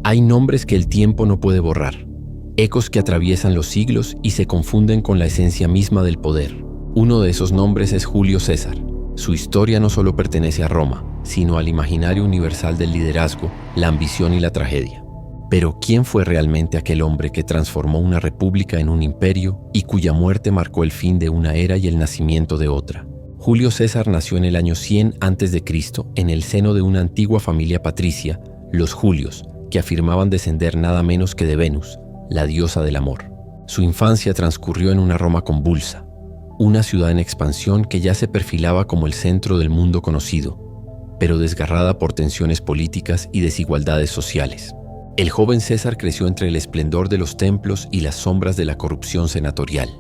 Hay nombres que el tiempo no puede borrar, ecos que atraviesan los siglos y se confunden con la esencia misma del poder. Uno de esos nombres es Julio César. Su historia no solo pertenece a Roma, sino al imaginario universal del liderazgo, la ambición y la tragedia. Pero ¿quién fue realmente aquel hombre que transformó una república en un imperio y cuya muerte marcó el fin de una era y el nacimiento de otra? Julio César nació en el año 100 a.C. en el seno de una antigua familia patricia, los Julios, que afirmaban descender nada menos que de Venus, la diosa del amor. Su infancia transcurrió en una Roma convulsa, una ciudad en expansión que ya se perfilaba como el centro del mundo conocido, pero desgarrada por tensiones políticas y desigualdades sociales. El joven César creció entre el esplendor de los templos y las sombras de la corrupción senatorial.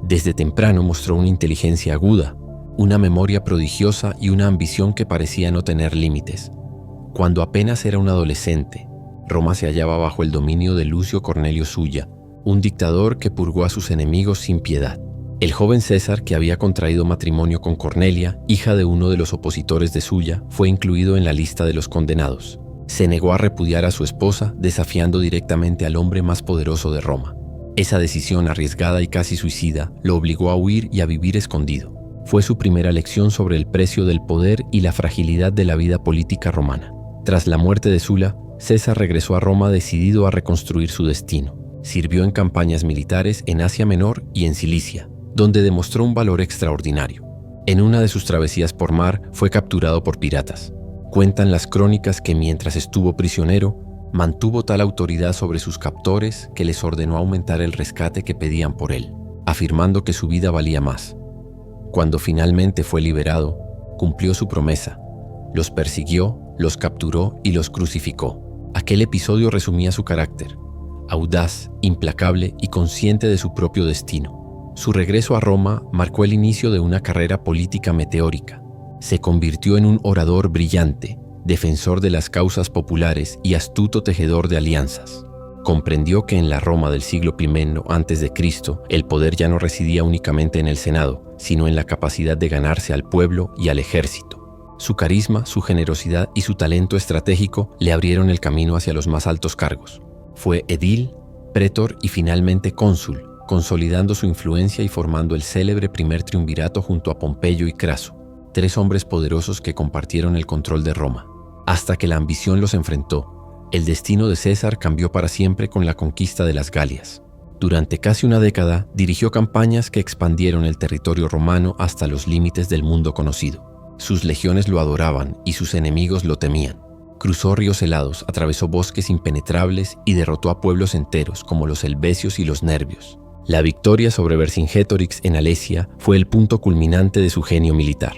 Desde temprano mostró una inteligencia aguda, una memoria prodigiosa y una ambición que parecía no tener límites. Cuando apenas era un adolescente, Roma se hallaba bajo el dominio de Lucio Cornelio Sulla, un dictador que purgó a sus enemigos sin piedad. El joven César, que había contraído matrimonio con Cornelia, hija de uno de los opositores de Sulla, fue incluido en la lista de los condenados. Se negó a repudiar a su esposa, desafiando directamente al hombre más poderoso de Roma. Esa decisión arriesgada y casi suicida lo obligó a huir y a vivir escondido. Fue su primera lección sobre el precio del poder y la fragilidad de la vida política romana. Tras la muerte de Sulla, César regresó a Roma decidido a reconstruir su destino. Sirvió en campañas militares en Asia Menor y en Cilicia, donde demostró un valor extraordinario. En una de sus travesías por mar fue capturado por piratas. Cuentan las crónicas que mientras estuvo prisionero, mantuvo tal autoridad sobre sus captores que les ordenó aumentar el rescate que pedían por él, afirmando que su vida valía más. Cuando finalmente fue liberado, cumplió su promesa. Los persiguió, los capturó y los crucificó. Aquel episodio resumía su carácter: audaz, implacable y consciente de su propio destino. Su regreso a Roma marcó el inicio de una carrera política meteórica. Se convirtió en un orador brillante, defensor de las causas populares y astuto tejedor de alianzas. Comprendió que en la Roma del siglo I a.C., el poder ya no residía únicamente en el Senado, sino en la capacidad de ganarse al pueblo y al ejército. Su carisma, su generosidad y su talento estratégico le abrieron el camino hacia los más altos cargos. Fue edil, prétor y finalmente cónsul, consolidando su influencia y formando el célebre primer triunvirato junto a Pompeyo y Craso, tres hombres poderosos que compartieron el control de Roma. Hasta que la ambición los enfrentó, el destino de César cambió para siempre con la conquista de las Galias. Durante casi una década dirigió campañas que expandieron el territorio romano hasta los límites del mundo conocido. Sus legiones lo adoraban y sus enemigos lo temían. Cruzó ríos helados, atravesó bosques impenetrables y derrotó a pueblos enteros como los helvecios y los nervios. La victoria sobre Vercingétorix en Alesia fue el punto culminante de su genio militar.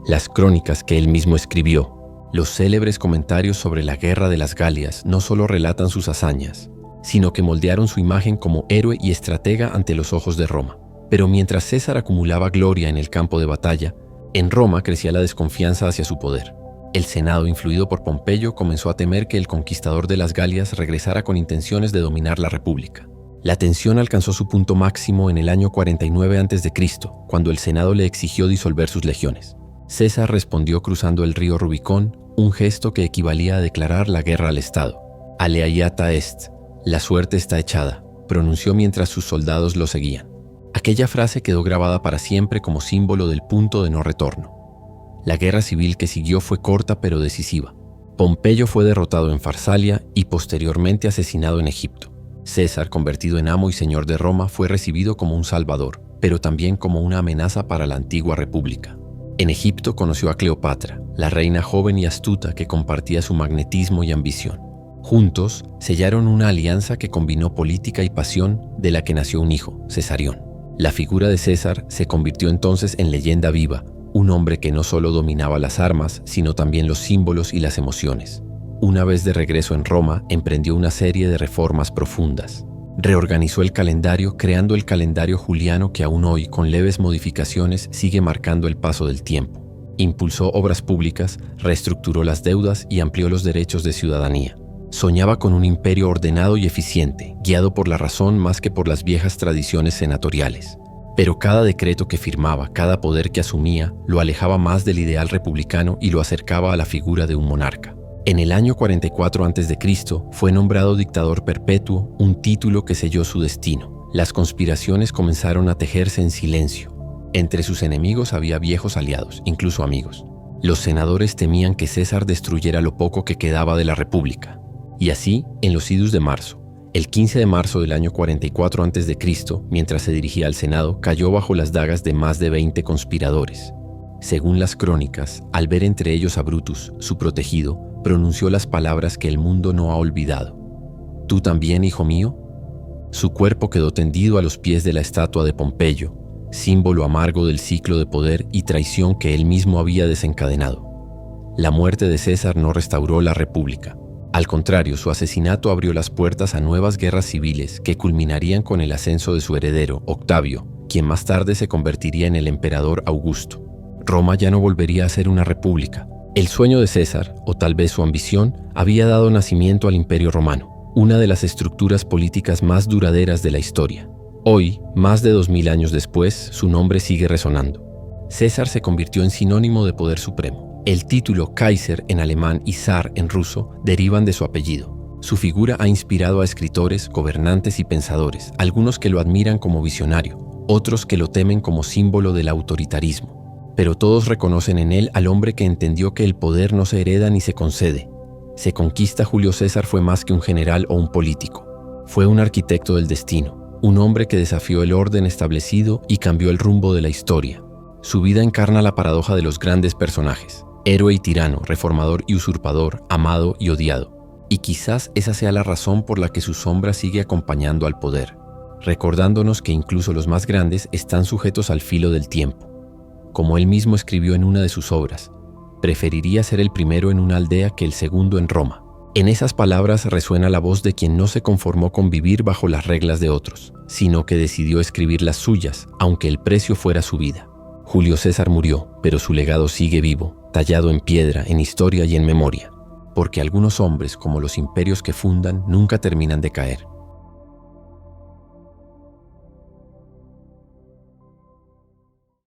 Las crónicas que él mismo escribió, los célebres comentarios sobre la guerra de las Galias, no solo relatan sus hazañas, sino que moldearon su imagen como héroe y estratega ante los ojos de Roma. Pero mientras César acumulaba gloria en el campo de batalla, en Roma crecía la desconfianza hacia su poder. El Senado, influido por Pompeyo, comenzó a temer que el conquistador de las Galias regresara con intenciones de dominar la república. La tensión alcanzó su punto máximo en el año 49 a.C., cuando el Senado le exigió disolver sus legiones. César respondió cruzando el río Rubicón, un gesto que equivalía a declarar la guerra al Estado. Aleaiata est, la suerte está echada, pronunció mientras sus soldados lo seguían. Aquella frase quedó grabada para siempre como símbolo del punto de no retorno. La guerra civil que siguió fue corta pero decisiva. Pompeyo fue derrotado en Farsalia y posteriormente asesinado en Egipto. César, convertido en amo y señor de Roma, fue recibido como un salvador, pero también como una amenaza para la antigua república. En Egipto conoció a Cleopatra, la reina joven y astuta que compartía su magnetismo y ambición. Juntos sellaron una alianza que combinó política y pasión, de la que nació un hijo, Cesarión. La figura de César se convirtió entonces en leyenda viva, un hombre que no solo dominaba las armas, sino también los símbolos y las emociones. Una vez de regreso en Roma, emprendió una serie de reformas profundas. Reorganizó el calendario, creando el calendario juliano que aún hoy, con leves modificaciones, sigue marcando el paso del tiempo. Impulsó obras públicas, reestructuró las deudas y amplió los derechos de ciudadanía. Soñaba con un imperio ordenado y eficiente, guiado por la razón más que por las viejas tradiciones senatoriales. Pero cada decreto que firmaba, cada poder que asumía, lo alejaba más del ideal republicano y lo acercaba a la figura de un monarca. En el año 44 a.C. fue nombrado dictador perpetuo, un título que selló su destino. Las conspiraciones comenzaron a tejerse en silencio. Entre sus enemigos había viejos aliados, incluso amigos. Los senadores temían que César destruyera lo poco que quedaba de la República. Y así, en los idus de marzo, el 15 de marzo del año 44 a.C., mientras se dirigía al Senado, cayó bajo las dagas de más de 20 conspiradores. Según las crónicas, al ver entre ellos a Brutus, su protegido, pronunció las palabras que el mundo no ha olvidado. ¿Tú también, hijo mío? Su cuerpo quedó tendido a los pies de la estatua de Pompeyo, símbolo amargo del ciclo de poder y traición que él mismo había desencadenado. La muerte de César no restauró la República. Al contrario, su asesinato abrió las puertas a nuevas guerras civiles que culminarían con el ascenso de su heredero, Octavio, quien más tarde se convertiría en el emperador Augusto. Roma ya no volvería a ser una república. El sueño de César, o tal vez su ambición, había dado nacimiento al Imperio Romano, una de las estructuras políticas más duraderas de la historia. Hoy, más de 2000 años después, su nombre sigue resonando. César se convirtió en sinónimo de poder supremo. El título Kaiser en alemán y Zar en ruso derivan de su apellido. Su figura ha inspirado a escritores, gobernantes y pensadores, algunos que lo admiran como visionario, otros que lo temen como símbolo del autoritarismo. Pero todos reconocen en él al hombre que entendió que el poder no se hereda ni se concede. Se conquista. Julio César fue más que un general o un político. Fue un arquitecto del destino, un hombre que desafió el orden establecido y cambió el rumbo de la historia. Su vida encarna la paradoja de los grandes personajes. Héroe y tirano, reformador y usurpador, amado y odiado. Y quizás esa sea la razón por la que su sombra sigue acompañando al poder, recordándonos que incluso los más grandes están sujetos al filo del tiempo. Como él mismo escribió en una de sus obras, preferiría ser el primero en una aldea que el segundo en Roma. En esas palabras resuena la voz de quien no se conformó con vivir bajo las reglas de otros, sino que decidió escribir las suyas, aunque el precio fuera su vida. Julio César murió, pero su legado sigue vivo, tallado en piedra, en historia y en memoria, porque algunos hombres, como los imperios que fundan, nunca terminan de caer.